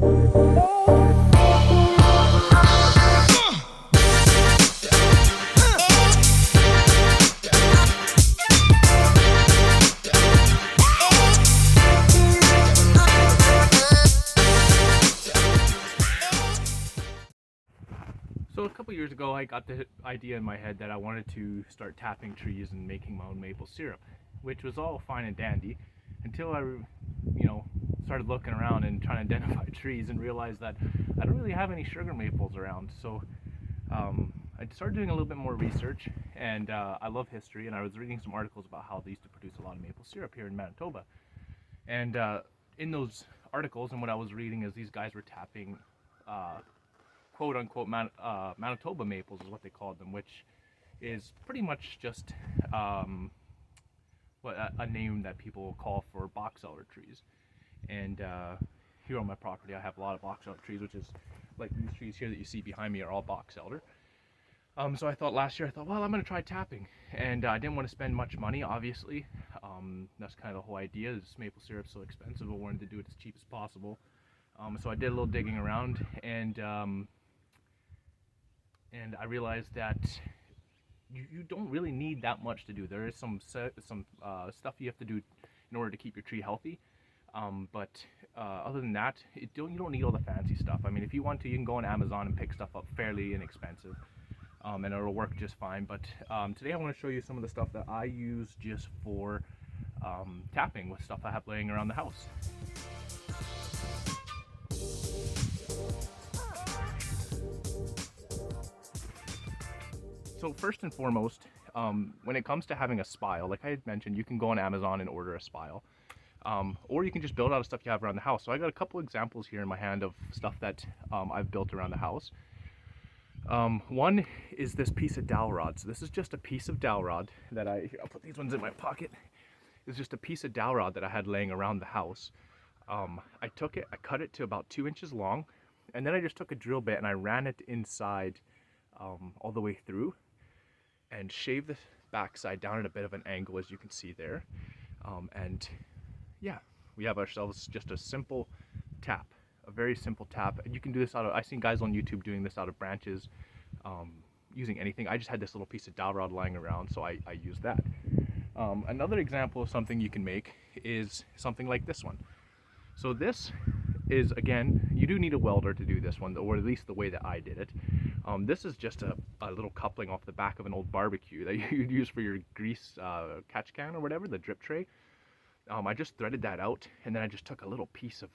So a couple years ago, I got the idea in my head that I wanted to start tapping trees and making my own maple syrup, which was all fine and dandy until I, started looking around and trying to identify trees and realized that I don't really have any sugar maples around. So I started doing a little bit more research, and I love history, and I was reading some articles about how they used to produce a lot of maple syrup here in Manitoba. And in those articles, and what I was reading is these guys were tapping quote unquote Manitoba maples is what they called them, which is pretty much just a name that people call for box elder trees. And here on my property I have a lot of box elder trees, which is like these trees here that you see behind me are all box elder. So I thought last year, well, I'm going to try tapping, and I didn't want to spend much money, obviously. That's kind of the whole idea. This maple syrup's so expensive, I wanted to do it as cheap as possible. So I did a little digging around, and I realized that you don't really need that much to do. There is some stuff you have to do in order to keep your tree healthy, but other than that, you don't need all the fancy stuff. I mean, if you want to, you can go on Amazon and pick stuff up fairly inexpensive, and it'll work just fine. But today I want to show you some of the stuff that I use just for tapping with stuff I have laying around the house. So first and foremost, when it comes to having a spile, like I had mentioned, you can go on Amazon and order a spile, or you can just build out of stuff you have around the house. So I got a couple examples here in my hand of stuff that I've built around the house. One is this piece of dowel rod. So this is just a piece of dowel rod that I'll put these ones in my pocket. It's just a piece of dowel rod that I had laying around the house. I took it, I cut it to about 2 inches long, and then I just took a drill bit and I ran it inside all the way through, and shave the backside down at a bit of an angle, as you can see there. And yeah, we have ourselves just a simple tap, a very simple tap. And you can do this out of, I've seen guys on YouTube doing this out of branches, using anything. I just had this little piece of dowel rod lying around, so I used that. Another example of something you can make is something like this one. So this is, again, you do need a welder to do this one, or at least the way that I did it. This is just a little coupling off the back of an old barbecue that you'd use for your grease catch can or whatever, the drip tray. I just threaded that out, and then I just took a little piece of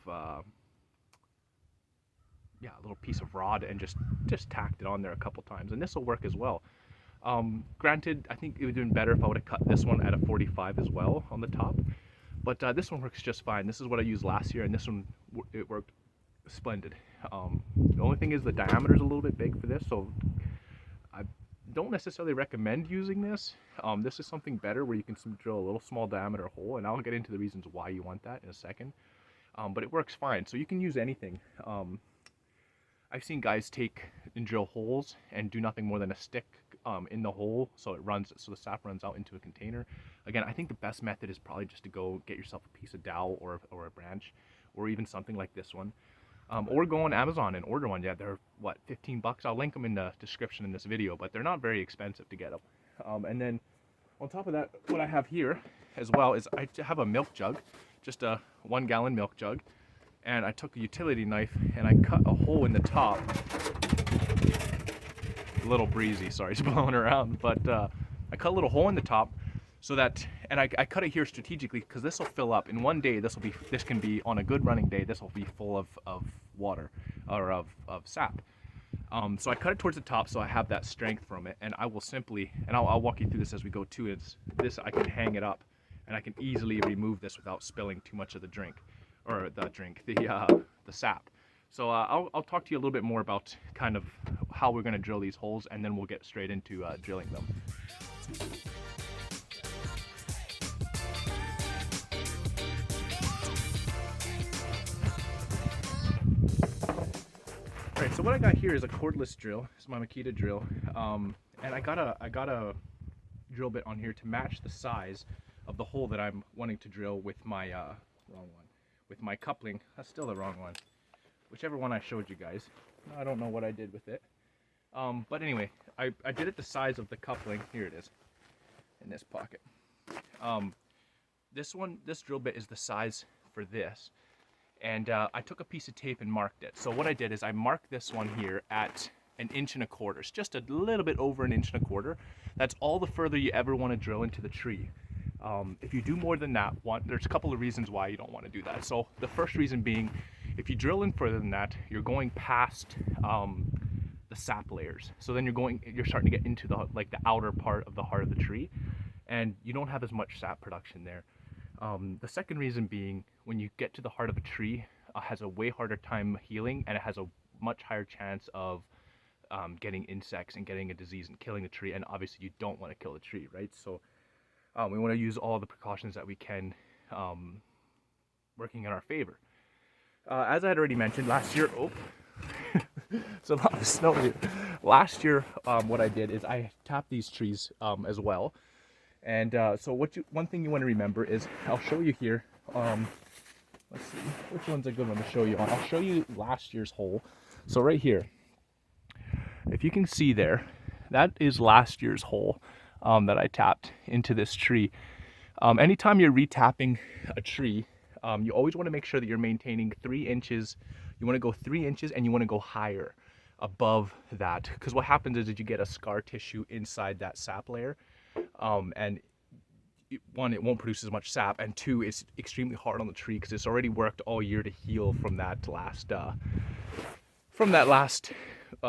a little piece of rod and just tacked it on there a couple times, and this will work as well. Granted, I think it would have been better if I would have cut this one at a 45 as well on the top, but this one works just fine. This is what I used last year, and this one, it worked splendid. The only thing is the diameter is a little bit big for this, so I don't necessarily recommend using this. This is something better where you can drill a little small diameter hole, and I'll get into the reasons why you want that in a second. But it works fine, so you can use anything. I've seen guys take and drill holes and do nothing more than a stick in the hole, so the sap runs out into a container. Again, I think the best method is probably just to go get yourself a piece of dowel or a branch, or even something like this one. Or go on Amazon and order one. Yeah, they're what, 15 bucks? I'll link them in the description in this video, but they're not very expensive to get them. And then on top of that, what I have here as well is I have a milk jug, just a 1 gallon milk jug, and I took a utility knife and I cut a hole in the top. A little breezy, sorry, it's blowing around, but I cut a little hole in the top so that, and I cut it here strategically because this will fill up. In one day, this can be, on a good running day, this will be full of water, or of sap. So I cut it towards the top so I have that strength from it, and I will simply, and I'll walk you through this as we go too, is this, I can hang it up, and I can easily remove this without spilling too much of the sap. So I'll talk to you a little bit more about kind of how we're going to drill these holes, and then we'll get straight into drilling them. Alright, so what I got here is a cordless drill. It's my Makita drill, and I got a drill bit on here to match the size of the hole that I'm wanting to drill with my with my coupling. That's still the wrong one. whichever one I showed you guys. I don't know what I did with it. But anyway, I did it the size of the coupling. Here it is, in this pocket. This drill bit is the size for this. And I took a piece of tape and marked it. So what I did is I marked this one here at 1.25 inches. It's just a little bit over 1.25 inches. That's all the further you ever want to drill into the tree. If you do more than that, there's a couple of reasons why you don't want to do that. So the first reason being, if you drill in further than that, you're going past the sap layers. So then you're starting to get into the outer part of the heart of the tree, and you don't have as much sap production there. The second reason being, when you get to the heart of a tree, it has a way harder time healing, and it has a much higher chance of getting insects and getting a disease and killing the tree. And obviously you don't want to kill the tree, right? So we want to use all the precautions that we can, working in our favor. As I had already mentioned, last year, it's a lot of snow here. Last year, what I did is I tapped these trees as well. And so one thing you want to remember is, I'll show you here, let's see, which one's a good one to show you on. I'll show you last year's hole. So right here, if you can see there, that is last year's hole that I tapped into this tree. Anytime you're retapping a tree, you always want to make sure that you're maintaining 3 inches. You want to go 3 inches, and you want to go higher above that, because what happens is that you get a scar tissue inside that sap layer. And one, it won't produce as much sap, and two, it's extremely hard on the tree because it's already worked all year to heal from that last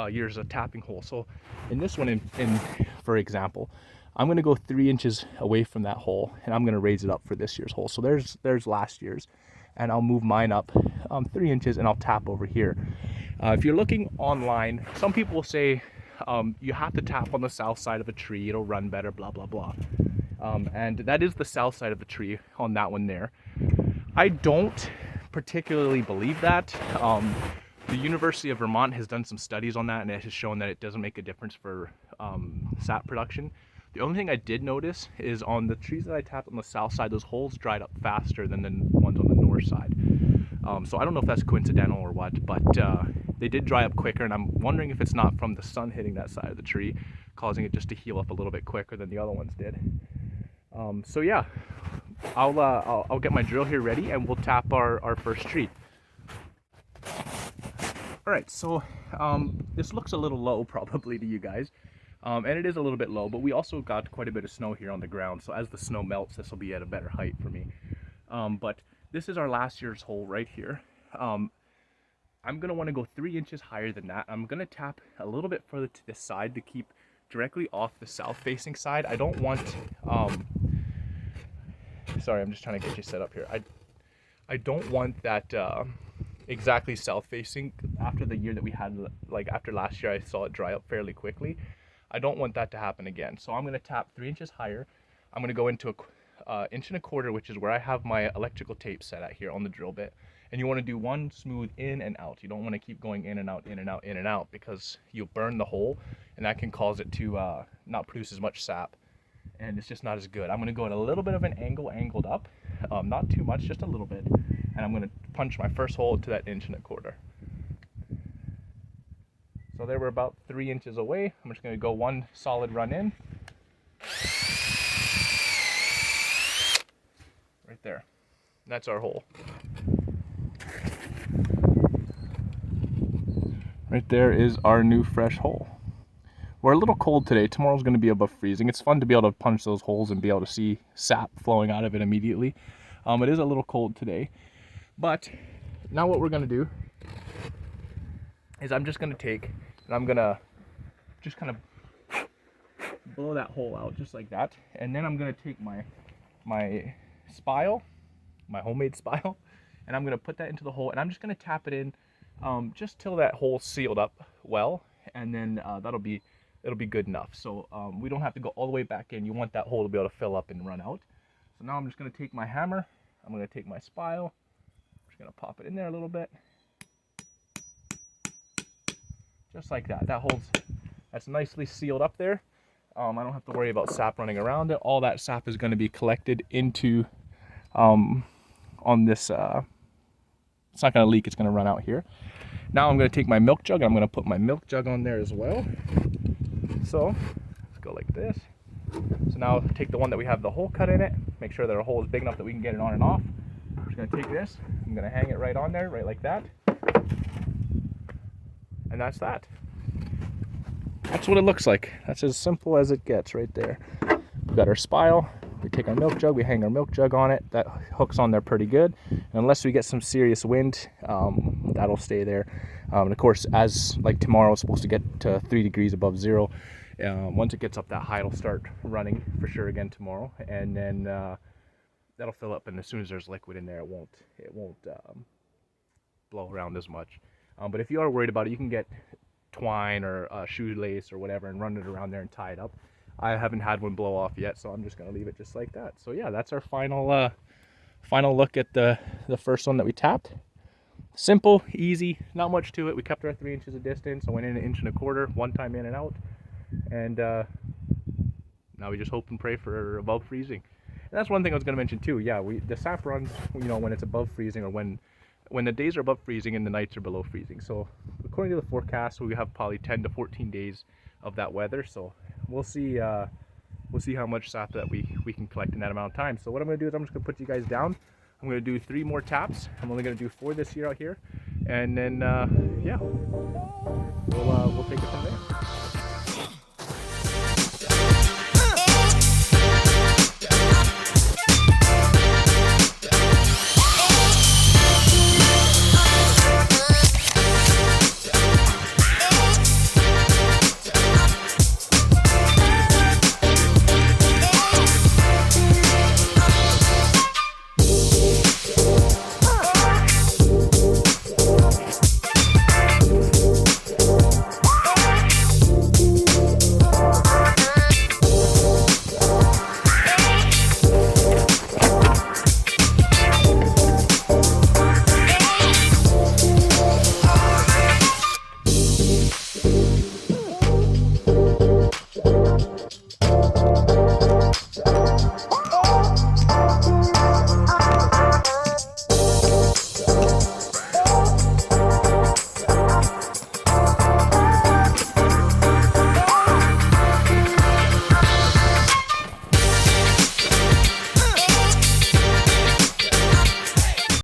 year's tapping hole. So in this one, for example, I'm going to go 3 inches away from that hole, and I'm going to raise it up for this year's hole. So there's last year's, and I'll move mine up 3 inches, and I'll tap over here. If you're looking online, some people will say you have to tap on the south side of a tree, it'll run better, blah blah blah. And that is the south side of the tree on that one there. I don't particularly believe that. The University of Vermont has done some studies on that, and it has shown that it doesn't make a difference for sap production. The only thing I did notice is on the trees that I tapped on the south side, those holes dried up faster than the ones on the north side. So I don't know if that's coincidental or what, but they did dry up quicker, and I'm wondering if it's not from the sun hitting that side of the tree, causing it just to heal up a little bit quicker than the other ones did. So yeah, I'll get my drill here ready, and we'll tap our first tree. All right, so this looks a little low probably to you guys, and it is a little bit low, but we also got quite a bit of snow here on the ground, so as the snow melts, this will be at a better height for me. But this is our last year's hole right here. I'm going to want to go 3 inches higher than that. I'm going to tap a little bit further to this side to keep directly off the south facing side. I don't want, sorry, I'm just trying to get you set up here. I don't want that exactly south facing. After the year that we had, like after last year, I saw it dry up fairly quickly. I don't want that to happen again. So I'm going to tap 3 inches higher. I'm going to go into a 1.25 inches, which is where I have my electrical tape set at here on the drill bit. And you want to do one smooth in and out. You don't want to keep going in and out, in and out, in and out, because you'll burn the hole, and that can cause it to not produce as much sap, and it's just not as good. I'm going to go at a little bit of an angled up, not too much, just a little bit, and I'm going to punch my first hole to that 1.25 inches. So there we're about 3 inches away. I'm just going to go one solid run in. Right there. That's our hole. Right there is our new fresh hole. We're a little cold today. Tomorrow's going to be above freezing. It's fun to be able to punch those holes and be able to see sap flowing out of it immediately. It is a little cold today. But now what we're going to do is I'm just going to take, and I'm going to just kind of blow that hole out just like that. And then I'm going to take my spile, my homemade spile, and I'm going to put that into the hole, and I'm just going to tap it in just till that hole's sealed up well, and then it'll be good enough. So we don't have to go all the way back in. You want that hole to be able to fill up and run out. So now I'm just going to take my hammer, I'm going to take my spile, I'm just going to pop it in there a little bit, just like that. That's nicely sealed up there. I don't have to worry about sap running around it. All that sap is going to be collected into on this it's not going to leak, it's going to run out here. Now I'm going to take my milk jug and I'm going to put my milk jug on there as well. So let's go like this. So now take the one that we have the hole cut in it, make sure that our hole is big enough that we can get it on and off. I'm just going to take this, I'm going to hang it right on there, right like that. And that's that. That's what it looks like. That's as simple as it gets right there. We've got our spile. We take our milk jug, we hang our milk jug on it. That hooks on there pretty good. And unless we get some serious wind, that'll stay there. And of course, as like tomorrow, it's supposed to get to 3 degrees above zero. Once it gets up that high, it'll start running for sure again tomorrow. And then that'll fill up. And as soon as there's liquid in there, it won't blow around as much. But if you are worried about it, you can get twine or shoelace or whatever and run it around there and tie it up. I haven't had one blow off yet, so I'm just going to leave it just like that. So yeah, that's our final look at the first one that we tapped. Simple, easy, not much to it. We kept our 3 inches of distance. I went in 1.25 inches, one time in and out. And now we just hope and pray for above freezing. And that's one thing I was going to mention too. Yeah, the sap runs, when it's above freezing, or when the days are above freezing and the nights are below freezing. So according to the forecast, we have probably 10 to 14 days of that weather. So we'll see how much sap that we can collect in that amount of time. So what I'm going to do is I'm just going to put you guys down. I'm going to do 3 more taps. I'm only going to do 4 this year out here. And then, yeah, we'll take it from there.